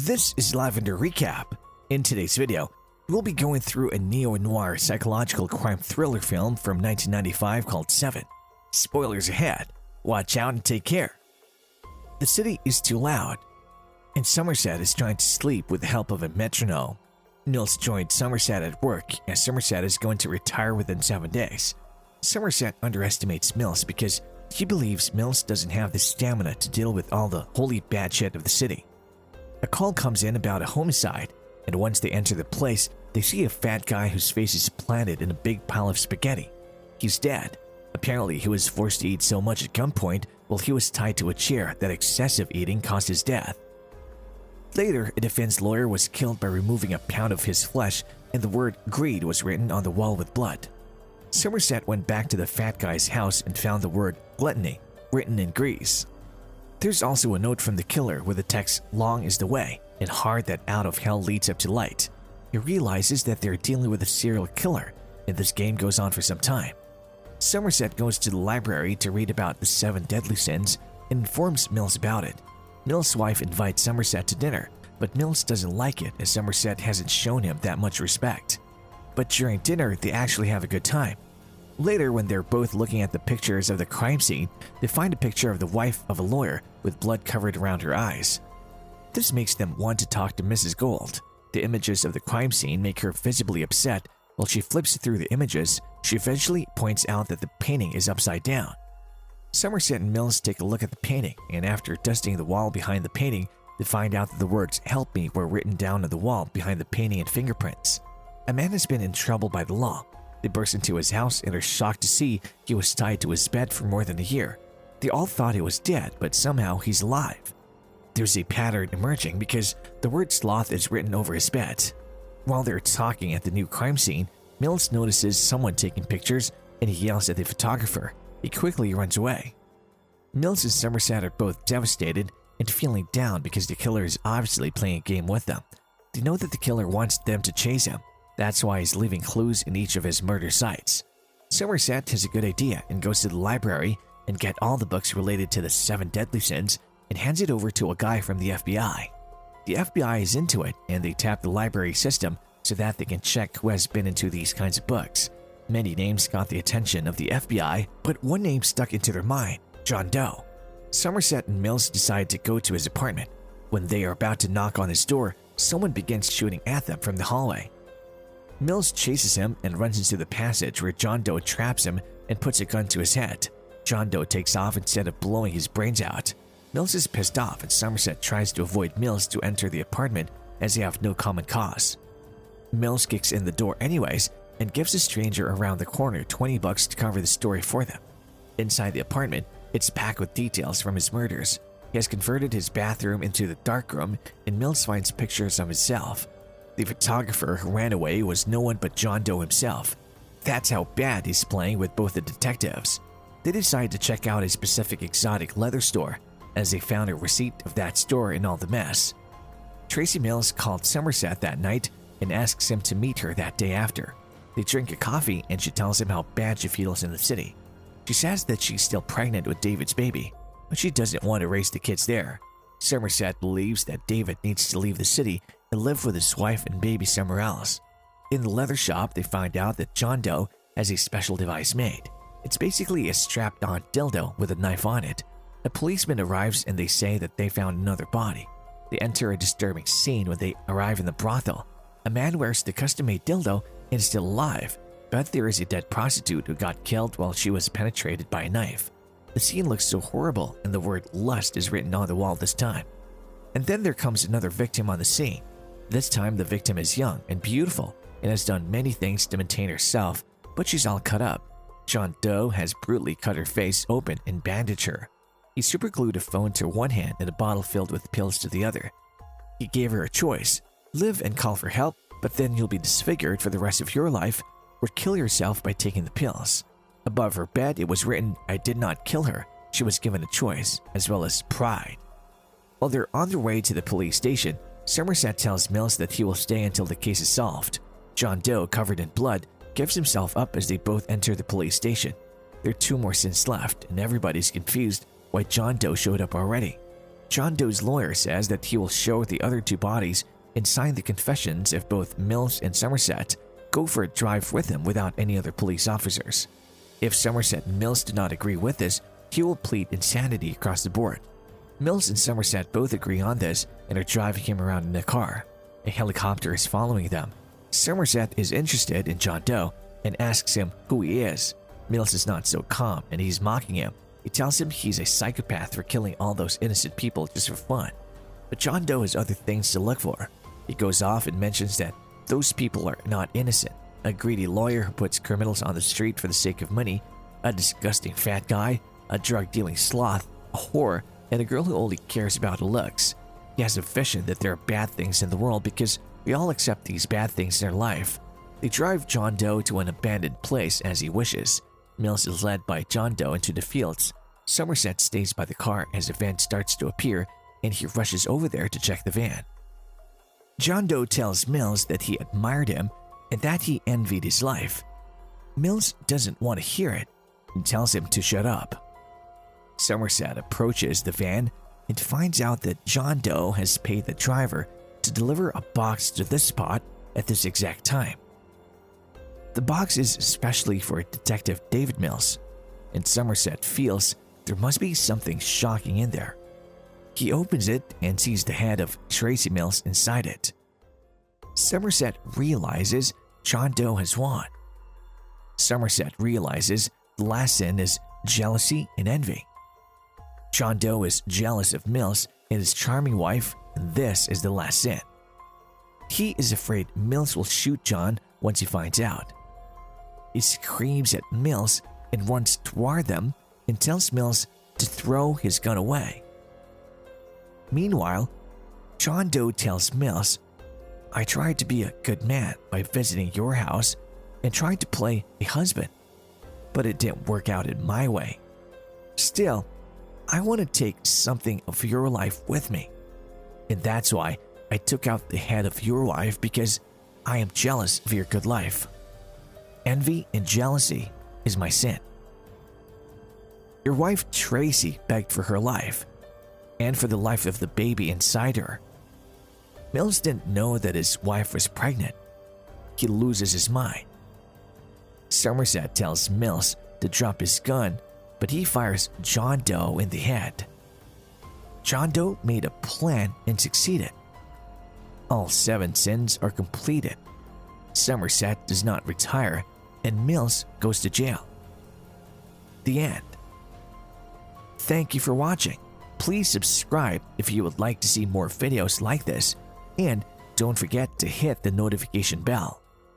This is Lavender Recap. In today's video, we'll be going through a neo-noir psychological crime thriller film from 1995 called Seven. Spoilers ahead. Watch out and take care. The city is too loud, and Somerset is trying to sleep with the help of a metronome. Mills joined Somerset at work as Somerset is going to retire within 7 days. Somerset underestimates Mills because he believes Mills doesn't have the stamina to deal with all the holy bad shit of the city. A call comes in about a homicide, and once they enter the place, they see a fat guy whose face is planted in a big pile of spaghetti. He's dead. Apparently, he was forced to eat so much at gunpoint while he was tied to a chair that excessive eating caused his death. Later, a defense lawyer was killed by removing a pound of his flesh, and the word greed was written on the wall with blood. Somerset went back to the fat guy's house and found the word gluttony written in grease. There's also a note from the killer with the text "Long is the way, and hard that out of hell leads up to light." He realizes that they're dealing with a serial killer, and this game goes on for some time. Somerset goes to the library to read about the 7 deadly sins and informs Mills about it. Mills' wife invites Somerset to dinner, but Mills doesn't like it as Somerset hasn't shown him that much respect. But during dinner, they actually have a good time. Later, when they're both looking at the pictures of the crime scene, they find a picture of the wife of a lawyer with blood covered around her eyes. This makes them want to talk to Mrs. Gold. The images of the crime scene make her visibly upset. While she flips through the images, she eventually points out that the painting is upside down. Somerset and Mills take a look at the painting, and after dusting the wall behind the painting, they find out that the words "Help me" were written down on the wall behind the painting in fingerprints. A man has been in trouble by the law. They burst into his house and are shocked to see he was tied to his bed for more than a year. They all thought he was dead, but somehow he's alive. There's a pattern emerging because the word sloth is written over his bed. While they're talking at the new crime scene, Mills notices someone taking pictures and he yells at the photographer. He quickly runs away. Mills and Somerset are both devastated and feeling down because the killer is obviously playing a game with them. They know that the killer wants them to chase him. That's why he's leaving clues in each of his murder sites. Somerset has a good idea and goes to the library and gets all the books related to the 7 deadly sins and hands it over to a guy from the FBI. The FBI is into it and they tap the library system so that they can check who has been into these kinds of books. Many names got the attention of the FBI, but one name stuck into their mind: John Doe. Somerset and Mills decide to go to his apartment. When they are about to knock on his door, someone begins shooting at them from the hallway. Mills chases him and runs into the passage where John Doe traps him and puts a gun to his head. John Doe takes off instead of blowing his brains out. Mills is pissed off and Somerset tries to avoid Mills to enter the apartment as they have no common cause. Mills kicks in the door anyways and gives a stranger around the corner $20 to cover the story for them. Inside the apartment, it's packed with details from his murders. He has converted his bathroom into the darkroom and Mills finds pictures of himself. The photographer who ran away was no one but John Doe himself. That's how bad he's playing with both the detectives. They decide to check out a specific exotic leather store as they found a receipt of that store in all the mess. Tracy Mills called Somerset that night and asks him to meet her that day after. They drink a coffee and she tells him how bad she feels in the city. She says that she's still pregnant with David's baby, but she doesn't want to raise the kids there. Somerset believes that David needs to leave the city and live with his wife and baby somewhere else. In the leather shop, they find out that John Doe has a special device made. It's basically a strapped-on dildo with a knife on it. A policeman arrives and they say that they found another body. They enter a disturbing scene when they arrive in the brothel. A man wears the custom-made dildo and is still alive, but there is a dead prostitute who got killed while she was penetrated by a knife. The scene looks so horrible and the word lust is written on the wall this time. And then there comes another victim on the scene. This time the victim is young and beautiful and has done many things to maintain herself, but she's all cut up. John Doe has brutally cut her face open and bandaged her. He superglued a phone to one hand and a bottle filled with pills to the other. He gave her a choice: live and call for help, but then you'll be disfigured for the rest of your life, or kill yourself by taking the pills. Above her bed it was written, "I did not kill her." She was given a choice, as well as pride. While they're on their way to the police station, Somerset tells Mills that he will stay until the case is solved. John Doe, covered in blood, gives himself up as they both enter the police station. There are 2 more sins left, and everybody's confused why John Doe showed up already. John Doe's lawyer says that he will show the other two bodies and sign the confessions if both Mills and Somerset go for a drive with him without any other police officers. If Somerset and Mills do not agree with this, he will plead insanity across the board. Mills and Somerset both agree on this and are driving him around in a car. A helicopter is following them. Somerset is interested in John Doe and asks him who he is. Mills is not so calm and he's mocking him. He tells him he's a psychopath for killing all those innocent people just for fun. But John Doe has other things to look for. He goes off and mentions that those people are not innocent. A greedy lawyer who puts criminals on the street for the sake of money, a disgusting fat guy, a drug-dealing sloth, a whore, and a girl who only cares about looks. He has a vision that there are bad things in the world because we all accept these bad things in our life. They drive John Doe to an abandoned place as he wishes. Mills is led by John Doe into the fields. Somerset stays by the car as a van starts to appear and he rushes over there to check the van. John Doe tells Mills that he admired him and that he envied his life. Mills doesn't want to hear it and tells him to shut up. Somerset approaches the van and finds out that John Doe has paid the driver to deliver a box to this spot at this exact time. The box is especially for Detective David Mills, and Somerset feels there must be something shocking in there. He opens it and sees the head of Tracy Mills inside it. Somerset realizes John Doe has won. Somerset realizes the last sin is jealousy and envy. John Doe is jealous of Mills and his charming wife, and this is the last sin. He is afraid Mills will shoot John once he finds out. He screams at Mills and runs toward them and tells Mills to throw his gun away. Meanwhile, John Doe tells Mills, "I tried to be a good man by visiting your house and trying to play a husband, but it didn't work out in my way. Still, I want to take something of your life with me. And that's why I took out the head of your wife because I am jealous of your good life. Envy and jealousy is my sin." Your wife Tracy begged for her life and for the life of the baby inside her. Mills didn't know that his wife was pregnant. He loses his mind. Somerset tells Mills to drop his gun, but he fires John Doe in the head. John Doe made a plan and succeeded. All 7 sins are completed. Somerset does not retire, and Mills goes to jail. The end. Thank you for watching. Please subscribe if you would like to see more videos like this, and don't forget to hit the notification bell.